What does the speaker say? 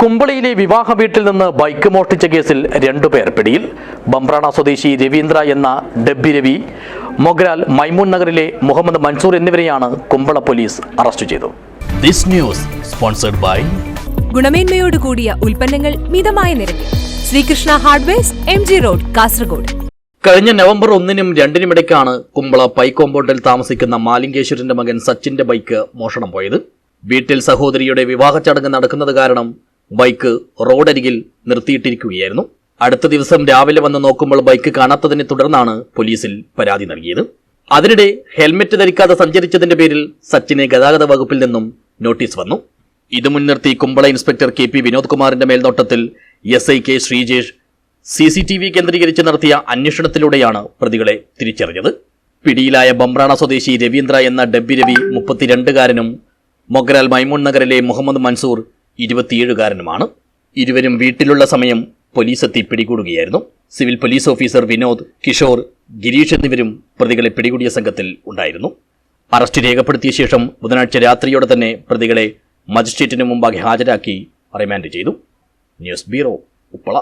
കുമ്പളിയിലെ വിവാഹ വീട്ടിൽ നിന്ന് ബൈക്ക് മോഷ്ടിച്ച കേസിൽ 2 പേർ പിടിയിൽ. ബംബ്രാണ സ്വദേശി രവീന്ദ്ര എന്ന ഡബ്ബി രവി, മൊഗ്രാൽ മൈമൂൺ നഗറിലെ മുഹമ്മദ് മൻസൂർ എന്നിവരെയാണ് കുമ്പള പോലീസ് അറസ്റ്റ് ചെയ്തത്. This news sponsored by ഗുണമേന്മയോട് കൂടിയ ഉൽപ്പന്നങ്ങൾ മിതമായ നിരക്കിൽ Sreekrishna hardwares, MG road, Kasaragod. കഴിഞ്ഞ നവംബർ 1-നും 2-നും ഇടയ്ക്കാണ് കുമ്പള പൈ കോമ്പൗണ്ടിൽ താമസിക്കുന്ന മാലിംഗേശ്വരന്റെ മകൻ സച്ചിന്റെ ബൈക്ക് മോഷണം പോയത്. വീട്ടിൽ സഹോദരിയുടെ വിവാഹ ചടങ്ങ് നടക്കുന്നത് കാരണം ബൈക്ക് റോഡരികിൽ നിർത്തിയിട്ടിരിക്കുകയായിരുന്നു. അടുത്ത ദിവസം രാവിലെ വന്ന് നോക്കുമ്പോൾ ബൈക്ക് കാണാത്തതിനെ തുടർന്നാണ് പോലീസിൽ പരാതി നൽകിയത്. അതിനിടെ ഹെൽമെറ്റ് ധരിക്കാതെ സഞ്ചരിച്ചതിന്റെ പേരിൽ സച്ചിനെ ഗതാഗത വകുപ്പിൽ നിന്നും നോട്ടീസ് വന്നു. ഇത് മുൻനിർത്തി കുമ്പള ഇൻസ്പെക്ടർ KP വിനോദ് കുമാറിന്റെ മേൽനോട്ടത്തിൽ SI K ശ്രീജേഷ് CCTV കേന്ദ്രീകരിച്ച് നടത്തിയ അന്വേഷണത്തിലൂടെയാണ് പ്രതികളെ തിരിച്ചറിഞ്ഞത്. പിടിയിലായ ബംബ്രാണ സ്വദേശി രവീന്ദ്ര എന്ന ഡബ്ബി രവി 32-കാരനും മൊഗ്രാൽ മൈമൂൺ നഗറിലെ മുഹമ്മദ് മൻസൂർ 27-കാരനുമാണ്. ഇരുവരും വീട്ടിലുള്ള സമയം പോലീസ് എത്തി പിടികൂടുകയായിരുന്നു. Civil police officer Vinod, Kishore, Girish എന്നിവരും പ്രതികളെ പിടികൂടിയ സംഘത്തിൽ ഉണ്ടായിരുന്നു. അറസ്റ്റ് രേഖപ്പെടുത്തിയ ശേഷം ബുധനാഴ്ച രാത്രിയോടെ തന്നെ പ്രതികളെ മജിസ്ട്രേറ്റിന് മുമ്പാകെ ഹാജരാക്കി റിമാൻഡ് ചെയ്തു. News bureau, Uppala.